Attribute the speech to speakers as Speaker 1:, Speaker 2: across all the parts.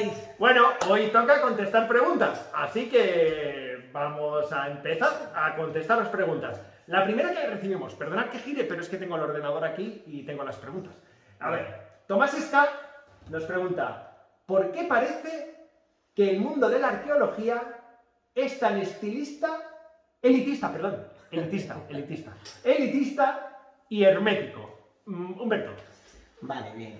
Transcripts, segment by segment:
Speaker 1: estáis?
Speaker 2: Bueno, hoy toca contestar preguntas, así que vamos a empezar a contestar las preguntas. La primera que recibimos, perdonad que gire, pero es que tengo el ordenador aquí y tengo las preguntas. A ver, Tomás Esca nos pregunta, ¿por qué parece que el mundo de la arqueología es tan elitista y hermético? Humberto.
Speaker 1: Vale, bien.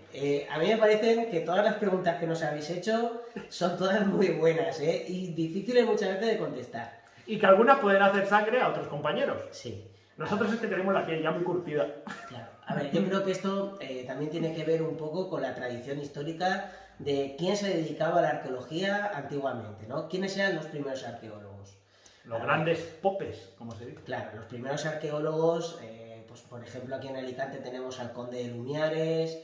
Speaker 1: A mí me parece que todas las preguntas que nos habéis hecho son todas muy buenas, ¿eh? Y difíciles muchas veces de contestar.
Speaker 2: Y que algunas pueden hacer sangre a otros compañeros.
Speaker 1: Sí.
Speaker 2: Nosotros es que tenemos la piel ya muy curtida.
Speaker 1: Claro. A ver, yo creo que esto también tiene que ver un poco con la tradición histórica de quién se dedicaba a la arqueología antiguamente, ¿no? ¿Quiénes eran los primeros arqueólogos?
Speaker 2: Los grandes popes, como se dice.
Speaker 1: Claro, los primeros arqueólogos, pues por ejemplo aquí en Alicante tenemos al conde de Lumiares,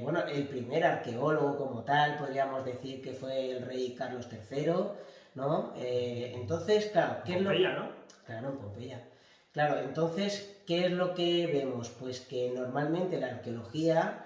Speaker 1: bueno, el primer arqueólogo como tal, podríamos decir que fue el rey Carlos III, ¿no? Entonces, claro, ¿qué
Speaker 2: Pompeya,
Speaker 1: es lo...
Speaker 2: ¿no?
Speaker 1: Claro, en Pompeya. Claro, entonces, ¿qué es lo que vemos? Pues que normalmente la arqueología,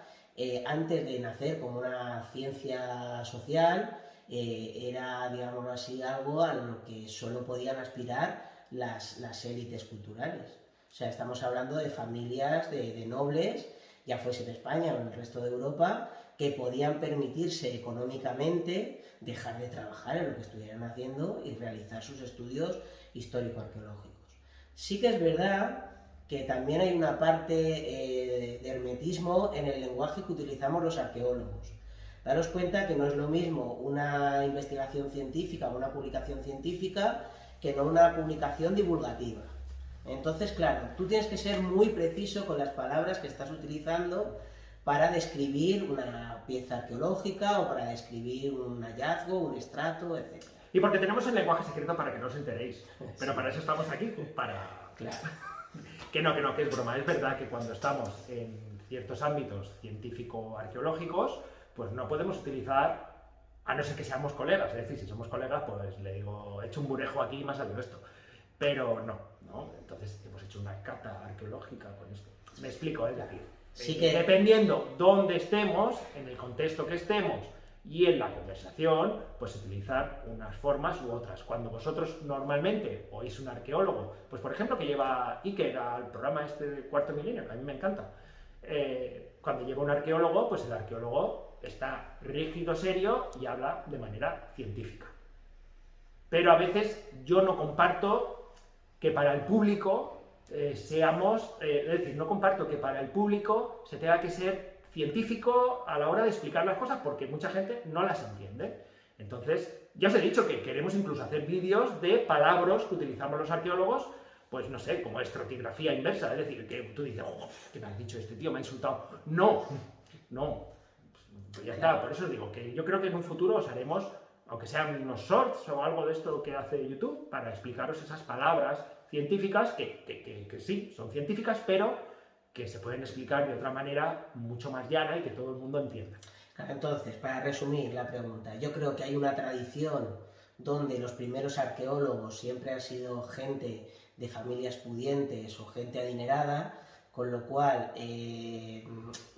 Speaker 1: antes de nacer como una ciencia social, era, digamos así, algo a lo que solo podían aspirar las élites culturales. O sea, estamos hablando de familias de nobles, ya fuese en España o en el resto de Europa, que podían permitirse económicamente dejar de trabajar en lo que estuvieran haciendo y realizar sus estudios histórico-arqueológicos. Sí que es verdad que también hay una parte de hermetismo en el lenguaje que utilizamos los arqueólogos. Daros cuenta que no es lo mismo una investigación científica o una publicación científica que no una publicación divulgativa. Entonces, claro, tú tienes que ser muy preciso con las palabras que estás utilizando para describir una pieza arqueológica o para describir un hallazgo, un estrato, etc.
Speaker 2: Y porque tenemos el lenguaje secreto para que no os enteréis. Pero para eso estamos aquí, para...
Speaker 1: Claro.
Speaker 2: Que es broma. Es verdad que cuando estamos en ciertos ámbitos científico-arqueológicos, pues no podemos utilizar, a no ser que seamos colegas. Es decir, si somos colegas, pues le digo, he hecho un burejo aquí y me ha salido esto. Pero no. Entonces hemos hecho una cata arqueológica con esto. Me explico, es decir,
Speaker 1: Sí que...
Speaker 2: dependiendo dónde estemos, en el contexto que estemos y en la conversación, pues utilizar unas formas u otras. Cuando vosotros normalmente oís un arqueólogo, pues por ejemplo que lleva Iker al programa este de Cuarto Milenio, que a mí me encanta, cuando lleva un arqueólogo, pues el arqueólogo está rígido, serio y habla de manera científica. Pero a veces yo no comparto que para el público es decir, no comparto que para el público se tenga que ser científico a la hora de explicar las cosas porque mucha gente no las entiende. Entonces, ya os he dicho que queremos incluso hacer vídeos de palabras que utilizamos los arqueólogos, pues no sé, como estratigrafía inversa, es decir, que tú dices, oh, ¿qué me has dicho este tío? Me ha insultado. No, pues ya está, por eso os digo que yo creo que en un futuro os haremos, aunque sean unos shorts o algo de esto que hace YouTube, para explicaros esas palabras científicas que sí, son científicas, pero que se pueden explicar de otra manera mucho más llana y que todo el mundo entienda.
Speaker 1: Entonces, para resumir la pregunta, yo creo que hay una tradición donde los primeros arqueólogos siempre han sido gente de familias pudientes o gente adinerada, con lo cual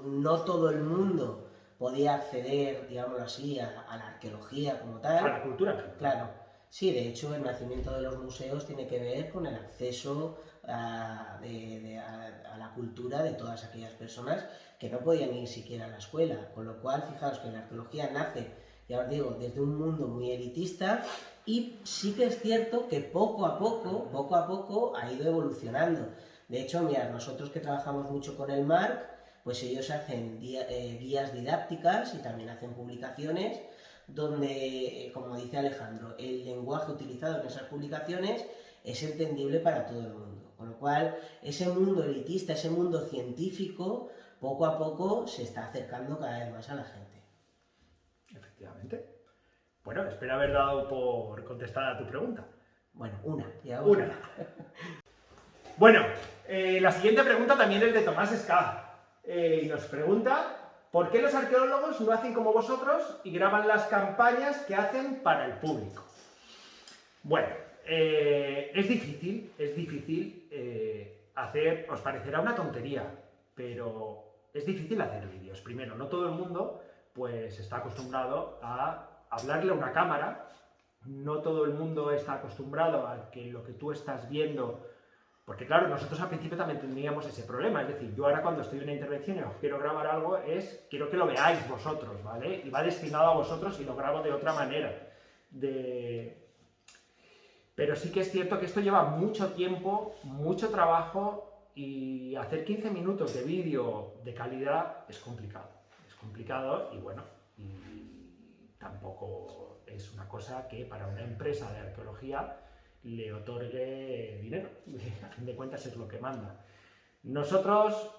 Speaker 1: no todo el mundo podía acceder, digámoslo así, a la arqueología como tal.
Speaker 2: A la cultura.
Speaker 1: Claro. Sí, de hecho, el nacimiento de los museos tiene que ver con el acceso a la cultura de todas aquellas personas que no podían ir siquiera a la escuela. Con lo cual, fijaos que la arqueología nace, ya os digo, desde un mundo muy elitista y sí que es cierto que poco a poco ha ido evolucionando. De hecho, mirad, nosotros que trabajamos mucho con el MARC, pues ellos hacen guías didácticas y también hacen publicaciones donde, como dice Alejandro, el lenguaje utilizado en esas publicaciones es entendible para todo el mundo. Con lo cual, ese mundo elitista, ese mundo científico, poco a poco se está acercando cada vez más a la gente.
Speaker 2: Efectivamente. Bueno, espero haber dado por contestada a tu pregunta.
Speaker 1: Bueno, una.
Speaker 2: Bueno, la siguiente pregunta también es de Tomás Esca. Y nos pregunta, ¿por qué los arqueólogos no hacen como vosotros y graban las campañas que hacen para el público? Bueno, es difícil hacer, os parecerá una tontería, pero es difícil hacer vídeos. Primero, no todo el mundo pues está acostumbrado a hablarle a una cámara. No todo el mundo está acostumbrado a que lo que tú estás viendo, porque claro, nosotros al principio también teníamos ese problema, es decir, yo ahora cuando estoy en una intervención y os quiero grabar algo, quiero que lo veáis vosotros, ¿vale? Y va destinado a vosotros y lo grabo de otra manera. Pero sí que es cierto que esto lleva mucho tiempo, mucho trabajo, y hacer 15 minutos de vídeo de calidad es complicado. Es complicado y bueno, y tampoco es una cosa que para una empresa de arqueología le otorgue dinero. A fin de cuentas es lo que manda. Nosotros,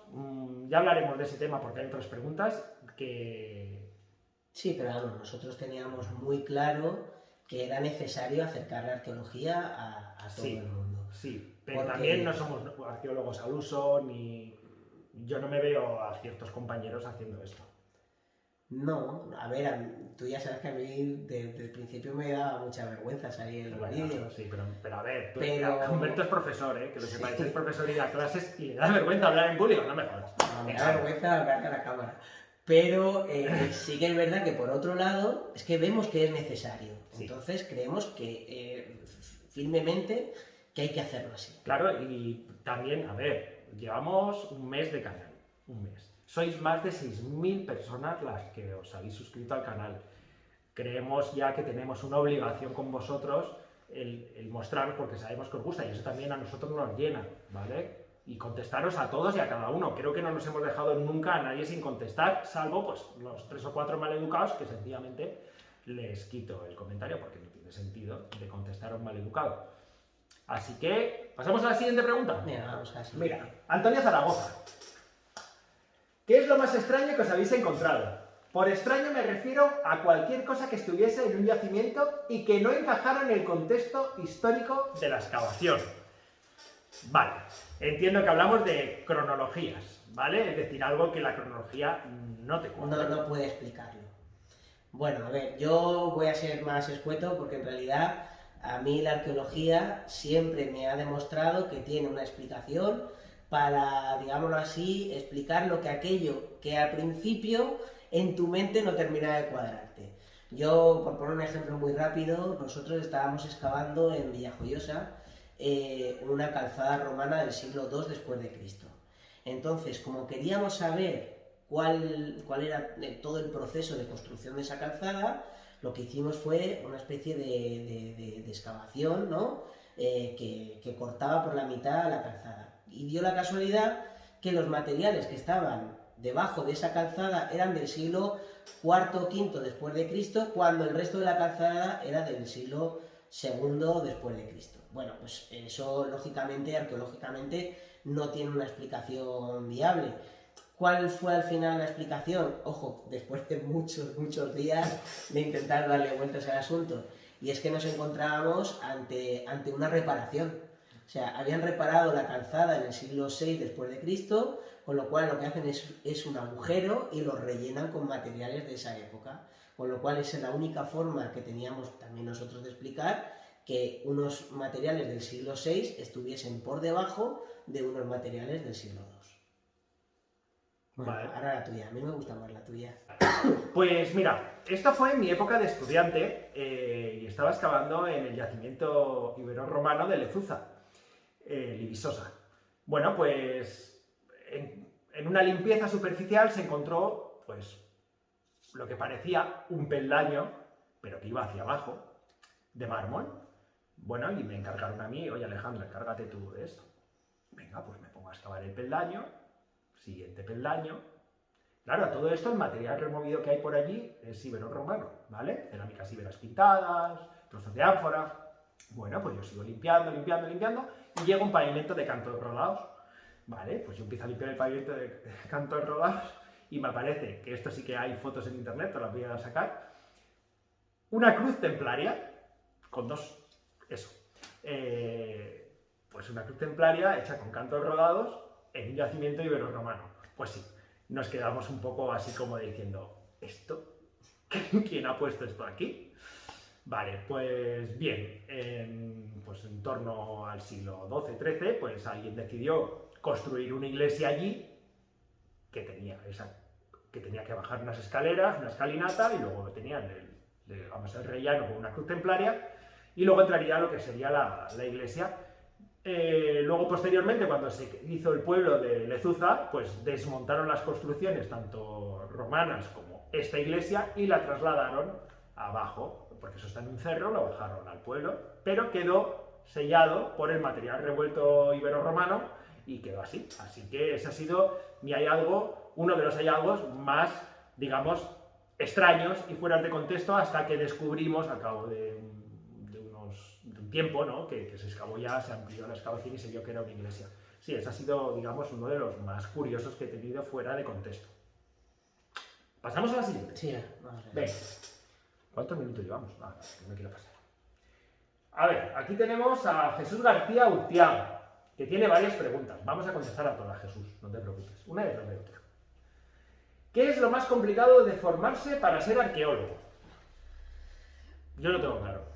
Speaker 2: ya hablaremos de ese tema porque hay otras preguntas que...
Speaker 1: Sí, pero vamos, nosotros teníamos muy claro que era necesario acercar la arqueología a todo
Speaker 2: Sí,
Speaker 1: el mundo.
Speaker 2: sí, pero
Speaker 1: Porque-
Speaker 2: también no somos arqueólogos al uso, ni... Yo no me veo a ciertos compañeros haciendo esto.
Speaker 1: No, a ver, tú ya sabes que a mí desde el principio me daba mucha vergüenza salir en los
Speaker 2: Bueno,
Speaker 1: vídeos.
Speaker 2: sí, pero a ver,
Speaker 1: Pero-
Speaker 2: Humberto es profesor, que lo
Speaker 1: Sí.
Speaker 2: sepáis, es profesor y da clases y le da vergüenza hablar en público, no me jodas.
Speaker 1: No, me da vergüenza hablar a la cámara. Pero sí que es verdad que por otro lado es que vemos que es necesario.
Speaker 2: Sí.
Speaker 1: Entonces creemos que firmemente que hay que hacerlo así.
Speaker 2: Claro, y también, a ver, llevamos un mes de canal, un mes. Sois más de 6.000 personas las que os habéis suscrito al canal. Creemos ya que tenemos una obligación con vosotros el mostraros porque sabemos que os gusta y eso también a nosotros nos llena, ¿vale? Y contestaros a todos y a cada uno. Creo que no nos hemos dejado nunca a nadie sin contestar, salvo pues los 3 o 4 maleducados que sencillamente les quito el comentario porque no tiene sentido de contestar a un maleducado. Así que, pasamos a la siguiente pregunta.
Speaker 1: Mira, vamos así.
Speaker 2: Mira, Antonio Zaragoza. ¿Qué es lo más extraño que os habéis encontrado? Por extraño me refiero a cualquier cosa que estuviese en un yacimiento y que no encajara en el contexto histórico de la excavación. Vale, entiendo que hablamos de cronologías, ¿vale? Es decir, algo que la cronología no te cuenta.
Speaker 1: No puede explicarlo. Bueno, a ver, yo voy a ser más escueto porque en realidad a mí la arqueología siempre me ha demostrado que tiene una explicación para, digámoslo así, explicar lo que aquello que al principio en tu mente no termina de cuadrarte. Yo, por poner un ejemplo muy rápido, nosotros estábamos excavando en Villajoyosa una calzada romana del siglo II después de Cristo. Entonces, como queríamos saber cuál era todo el proceso de construcción de esa calzada, lo que hicimos fue una especie de excavación, ¿no? Que cortaba por la mitad la calzada. Y dio la casualidad que los materiales que estaban debajo de esa calzada eran del siglo IV o V después de Cristo, cuando el resto de la calzada era del siglo II después de Cristo. Bueno, pues eso lógicamente, arqueológicamente, no tiene una explicación viable. ¿Cuál fue al final la explicación? Ojo, después de muchos días de intentar darle vueltas al asunto. Y es que nos encontrábamos ante una reparación. O sea, habían reparado la calzada en el siglo VI después de Cristo, con lo cual lo que hacen es un agujero y lo rellenan con materiales de esa época. Con lo cual esa es la única forma que teníamos también nosotros de explicar que unos materiales del siglo VI estuviesen por debajo de unos materiales del siglo II. Bueno,
Speaker 2: Vale.
Speaker 1: ahora la tuya, a mí me gusta más la tuya.
Speaker 2: Pues mira, esta fue en mi época de estudiante y estaba excavando en el yacimiento ibero-romano de Lezuza, Libisosa. Bueno, pues en una limpieza superficial se encontró pues lo que parecía un peldaño, pero que iba hacia abajo, de mármol. Bueno, y me encargaron a mí, oye Alejandro, encárgate tú de esto. Venga, pues me pongo a excavar el peldaño, siguiente peldaño. Claro, a todo esto el material removido que hay por allí es ibero-romano, ¿vale? Cerámicas iberas pintadas, trozos de ánfora. Bueno, pues yo sigo limpiando y llega un pavimento de cantos rodados. Vale, pues yo empiezo a limpiar el pavimento de cantos rodados y me aparece, que esto sí que hay fotos en internet, te las voy a sacar, una cruz templaria con pues una cruz templaria hecha con cantos rodados en un yacimiento ibero-romano. Pues sí, nos quedamos un poco así como diciendo, ¿esto? ¿Quién ha puesto esto aquí? Vale, pues bien, pues en torno al siglo XII-XIII, pues alguien decidió construir una iglesia allí que tenía esa que tenía que bajar unas escaleras, una escalinata, y luego tenían el rellano con una cruz templaria, y luego entraría lo que sería la iglesia. Luego, posteriormente, cuando se hizo el pueblo de Lezuza, pues desmontaron las construcciones, tanto romanas como esta iglesia, y la trasladaron abajo, porque eso está en un cerro, lo bajaron al pueblo, pero quedó sellado por el material revuelto ibero-romano y quedó así. Así que ese ha sido mi hallazgo, uno de los hallazgos más, digamos, extraños y fuera de contexto, hasta que descubrimos, al cabo de un tiempo, ¿no?, que se excavó ya, se amplió la excavación y se vio que era una iglesia. Sí, ese ha sido, digamos, uno de los más curiosos que he tenido fuera de contexto. ¿Pasamos a la siguiente?
Speaker 1: Sí, vamos a ver.
Speaker 2: Venga. ¿Cuántos minutos llevamos? Ah, que no quiero pasar. A ver, aquí tenemos a Jesús García Urtiaga, que tiene varias preguntas. Vamos a contestar a todas, Jesús, no te preocupes. Una detrás de otra. ¿Qué es lo más complicado de formarse para ser arqueólogo? Yo lo tengo claro.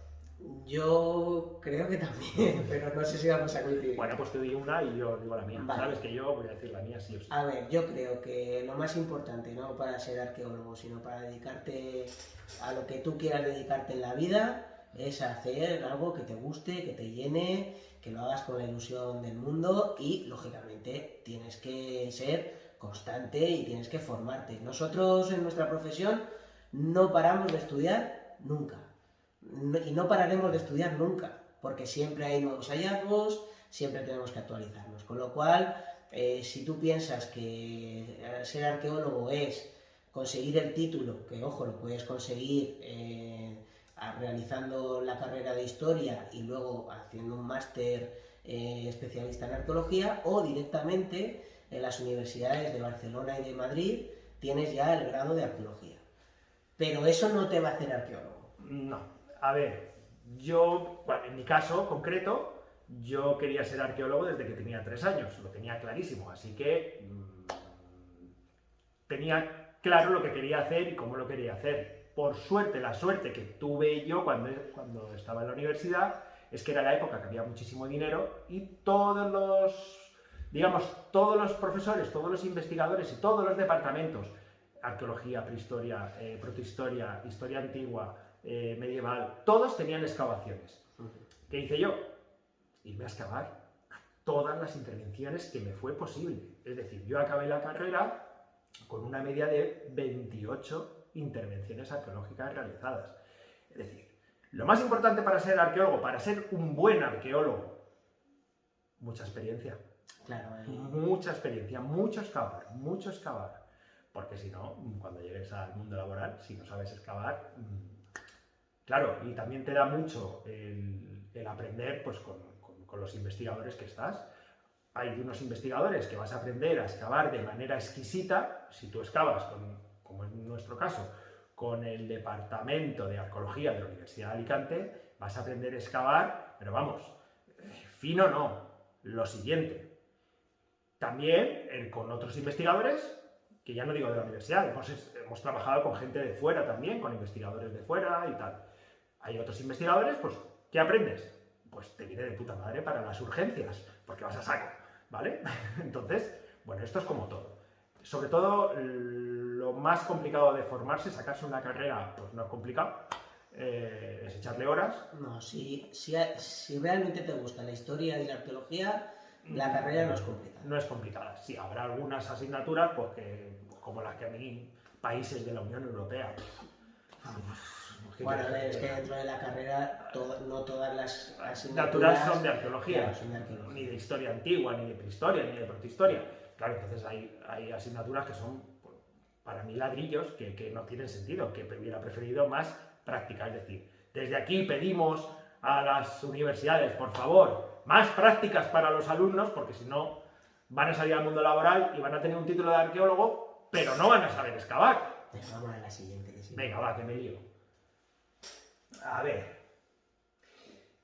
Speaker 1: Yo creo que también, pero no sé si vamos a coincidir.
Speaker 2: Bueno, pues te di una y yo digo la mía.
Speaker 1: Vale.
Speaker 2: Sabes que yo voy a decir la mía sí o sí.
Speaker 1: A ver, yo creo que lo más importante, no para ser arqueólogo, sino para dedicarte a lo que tú quieras dedicarte en la vida, es hacer algo que te guste, que te llene, que lo hagas con la ilusión del mundo y, lógicamente, tienes que ser constante y tienes que formarte. Nosotros en nuestra profesión no paramos de estudiar nunca. Y no pararemos de estudiar nunca, porque siempre hay nuevos hallazgos, siempre tenemos que actualizarnos. Con lo cual, si tú piensas que ser arqueólogo es conseguir el título, que ojo, lo puedes conseguir realizando la carrera de historia y luego haciendo un máster especialista en arqueología, o directamente en las universidades de Barcelona y de Madrid tienes ya el grado de arqueología. Pero eso no te va a hacer arqueólogo.
Speaker 2: No. A ver, yo, bueno, en mi caso concreto, yo quería ser arqueólogo desde que tenía 3 años, lo tenía clarísimo, así que tenía claro lo que quería hacer y cómo lo quería hacer. Por suerte, la suerte que tuve yo cuando estaba en la universidad es que era la época que había muchísimo dinero y todos los profesores, todos los investigadores y todos los departamentos, arqueología, prehistoria, protohistoria, historia antigua, medieval, todos tenían excavaciones. ¿Qué hice yo? Irme a excavar todas las intervenciones que me fue posible. Es decir, yo acabé la carrera con una media de 28 intervenciones arqueológicas realizadas. Es decir, lo más importante para ser arqueólogo, para ser un buen arqueólogo, mucha experiencia.
Speaker 1: Claro,
Speaker 2: Mucha experiencia, mucho excavar. Porque si no, cuando llegues al mundo laboral, si no sabes excavar, claro, y también te da mucho el aprender pues, con los investigadores que estás. Hay unos investigadores que vas a aprender a excavar de manera exquisita. Si tú excavas, como en nuestro caso, con el Departamento de Arqueología de la Universidad de Alicante, vas a aprender a excavar, pero vamos, fino no, lo siguiente. También con otros investigadores, que ya no digo de la universidad, hemos trabajado con gente de fuera también, con investigadores de fuera y tal. Hay otros investigadores, pues, ¿qué aprendes? Pues te viene de puta madre para las urgencias, porque vas a saco, ¿vale? Entonces, bueno, esto es como todo. Sobre todo, lo más complicado de formarse, sacarse una carrera, pues no es complicado, es echarle horas.
Speaker 1: No, si realmente te gusta la historia y la arqueología, la carrera no es complicada.
Speaker 2: No es complicada. Sí, habrá algunas asignaturas, pues, como las que a mí, países de la Unión Europea.
Speaker 1: Bueno, a ver, es que dentro de la carrera no todas las
Speaker 2: asignaturas son de arqueología,
Speaker 1: claro, son de arqueología,
Speaker 2: ni de historia antigua, ni de prehistoria, ni de protohistoria. Claro, entonces hay asignaturas que son, pues, para mí, ladrillos que no tienen sentido, que hubiera preferido más práctica. Es decir, desde aquí pedimos a las universidades, por favor, más prácticas para los alumnos, porque si no van a salir al mundo laboral y van a tener un título de arqueólogo, pero no van a saber excavar.
Speaker 1: Pero vamos a la siguiente. Que sí.
Speaker 2: Venga, va, que me lío. A ver.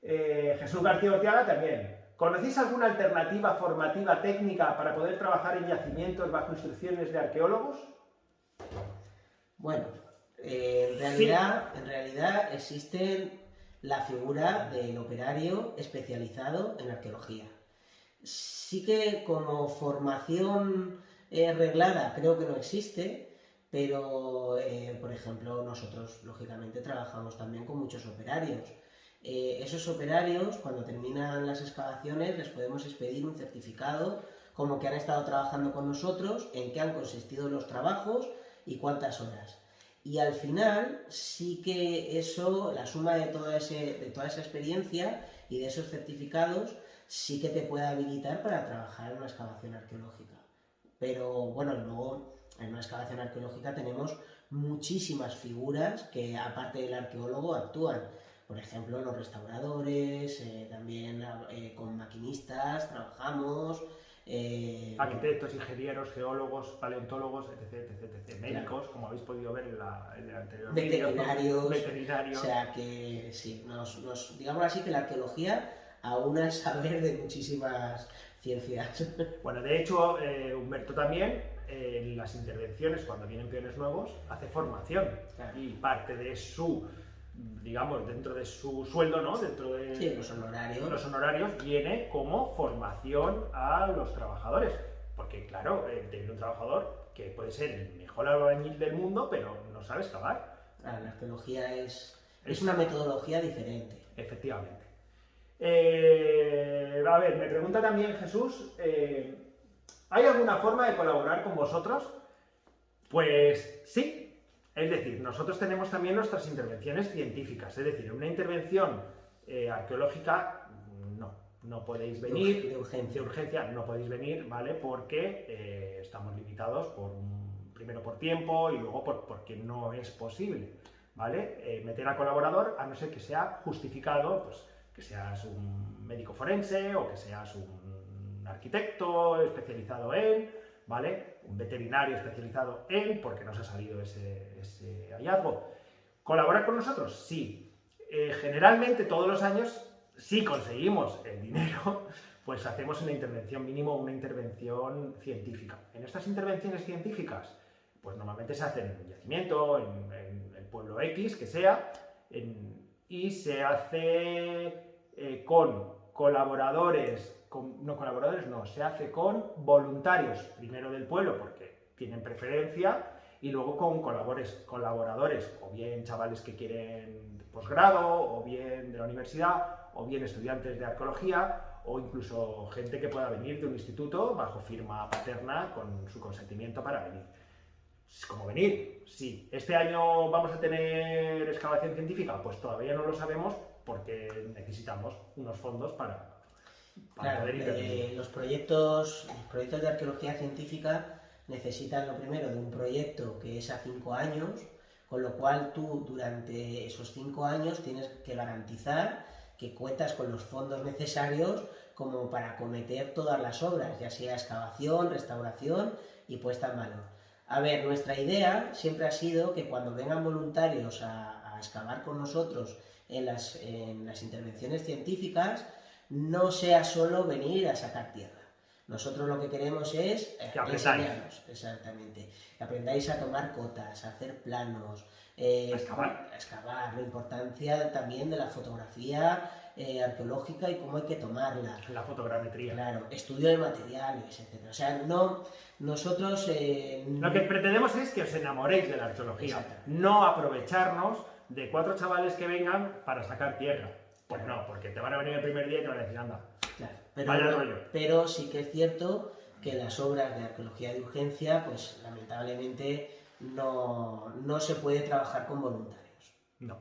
Speaker 2: Jesús García Urtiaga también. ¿Conocéis alguna alternativa formativa técnica para poder trabajar en yacimientos bajo instrucciones de arqueólogos?
Speaker 1: Bueno, en realidad existe la figura del operario especializado en arqueología. Sí que como formación reglada creo que no existe, pero, por ejemplo, nosotros, lógicamente, trabajamos también con muchos operarios. Esos operarios, cuando terminan las excavaciones, les podemos expedir un certificado como que han estado trabajando con nosotros, en qué han consistido los trabajos y cuántas horas. Y al final, sí que eso, la suma de toda esa experiencia y de esos certificados, sí que te puede habilitar para trabajar en una excavación arqueológica. Pero bueno, luego en una excavación arqueológica tenemos muchísimas figuras que, aparte del arqueólogo, actúan. Por ejemplo, los restauradores, también con maquinistas trabajamos.
Speaker 2: Arquitectos, ingenieros, geólogos, paleontólogos, etc. Médicos, claro, como habéis podido ver en el anterior
Speaker 1: vídeo.
Speaker 2: Veterinarios.
Speaker 1: O sea que sí, digamos así que la arqueología aúna el saber de muchísimas ciencias.
Speaker 2: Bueno, de hecho, Humberto también, en las intervenciones, cuando vienen peones nuevos, hace formación. Claro. Y parte de su, digamos, dentro de su sueldo, ¿no? Dentro de
Speaker 1: sí, los honorarios.
Speaker 2: Los honorarios viene como formación a los trabajadores. Porque, claro, tener un trabajador que puede ser el mejor albañil del mundo, pero no sabe excavar.
Speaker 1: Claro, la arqueología es una metodología diferente.
Speaker 2: Efectivamente. A ver, me pregunta también Jesús, ¿hay alguna forma de colaborar con vosotros? Pues sí, es decir, nosotros tenemos también nuestras intervenciones científicas, es decir, una intervención arqueológica no podéis venir,
Speaker 1: de urgencia
Speaker 2: no podéis venir, ¿vale? Porque estamos limitados primero por tiempo y luego porque no es posible, ¿vale? Meter a colaborador, a no ser que sea justificado, pues que seas un médico forense o que seas un arquitecto especializado en, ¿vale? Un veterinario especializado en, porque nos ha salido ese hallazgo. ¿Colaborar con nosotros? Sí. Generalmente todos los años, si conseguimos el dinero, pues hacemos una intervención mínimo, una intervención científica. En estas intervenciones científicas, pues normalmente se hace en un yacimiento, en el pueblo X, que sea, y se hace con colaboradores, se hace con voluntarios, primero del pueblo porque tienen preferencia, y luego con colaboradores, o bien chavales que quieren posgrado, o bien de la universidad, o bien estudiantes de arqueología, o incluso gente que pueda venir de un instituto bajo firma paterna con su consentimiento para venir. ¿Cómo venir? Sí. ¿Este año vamos a tener excavación científica? Pues todavía no lo sabemos porque necesitamos unos fondos para
Speaker 1: claro,
Speaker 2: poder intervenir.
Speaker 1: Los proyectos de arqueología científica necesitan lo primero de un proyecto que es a 5 años, con lo cual tú durante esos 5 años tienes que garantizar que cuentas con los fondos necesarios como para acometer todas las obras, ya sea excavación, restauración y puesta en valor. A ver, nuestra idea siempre ha sido que cuando vengan voluntarios a excavar con nosotros en las intervenciones científicas, no sea solo venir a sacar tierra. Nosotros lo que queremos es enseñaros, exactamente, que aprendáis a tomar cotas, a hacer planos, a excavar, la importancia también de la fotografía arqueológica y cómo hay que tomarla.
Speaker 2: La fotogrametría.
Speaker 1: Claro, estudio de materiales, etc. O sea, nosotros...
Speaker 2: Lo que pretendemos es que os enamoréis de la arqueología, no aprovecharnos de 4 chavales que vengan para sacar tierra. Pues no, porque te van a venir el primer día y te van a decir, anda,
Speaker 1: claro, pero sí que es cierto que las obras de arqueología de urgencia, pues lamentablemente no se puede trabajar con voluntarios.
Speaker 2: No.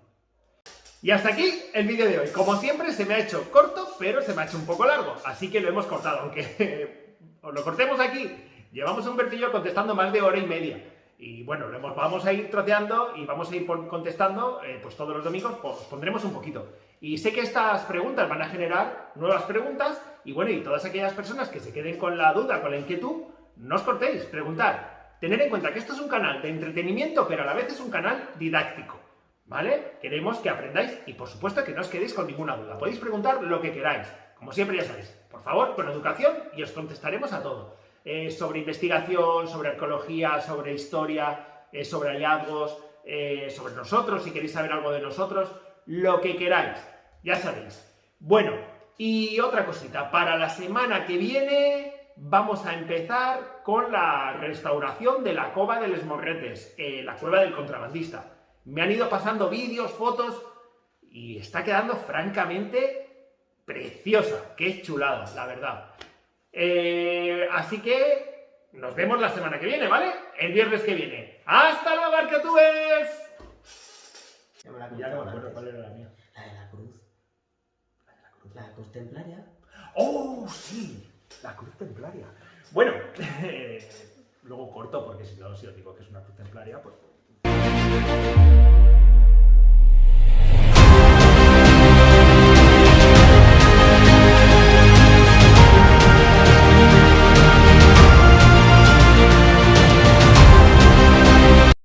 Speaker 2: Y hasta aquí el vídeo de hoy. Como siempre se me ha hecho corto, pero se me ha hecho un poco largo, así que lo hemos cortado. Aunque os lo cortemos aquí, llevamos un vertillo contestando más de 1h30. Y bueno, vamos a ir troceando y vamos a ir contestando, pues todos los domingos os pondremos un poquito. Y sé que estas preguntas van a generar nuevas preguntas y bueno, y todas aquellas personas que se queden con la duda, con la inquietud, no os cortéis, preguntad. Tened en cuenta que esto es un canal de entretenimiento, pero a la vez es un canal didáctico, ¿vale? Queremos que aprendáis y por supuesto que no os quedéis con ninguna duda. Podéis preguntar lo que queráis, como siempre ya sabéis. Por favor, con educación y os contestaremos a todo. Sobre investigación, sobre arqueología, sobre historia, sobre hallazgos, sobre nosotros, si queréis saber algo de nosotros, lo que queráis, ya sabéis. Bueno, y otra cosita, para la semana que viene vamos a empezar con la restauración de la Cova de les Morretes, la cueva del contrabandista. Me han ido pasando vídeos, fotos y está quedando francamente preciosa. Qué chulada, la verdad. Así que nos vemos la semana que viene, ¿vale? El viernes que viene. ¡Hasta luego, Arquetubers! Ya no me acuerdo cuál era la mía.
Speaker 1: La de la cruz. La cruz templaria.
Speaker 2: ¡Oh, sí! La cruz templaria. Bueno, luego corto porque si no, si os digo que es una cruz templaria, pues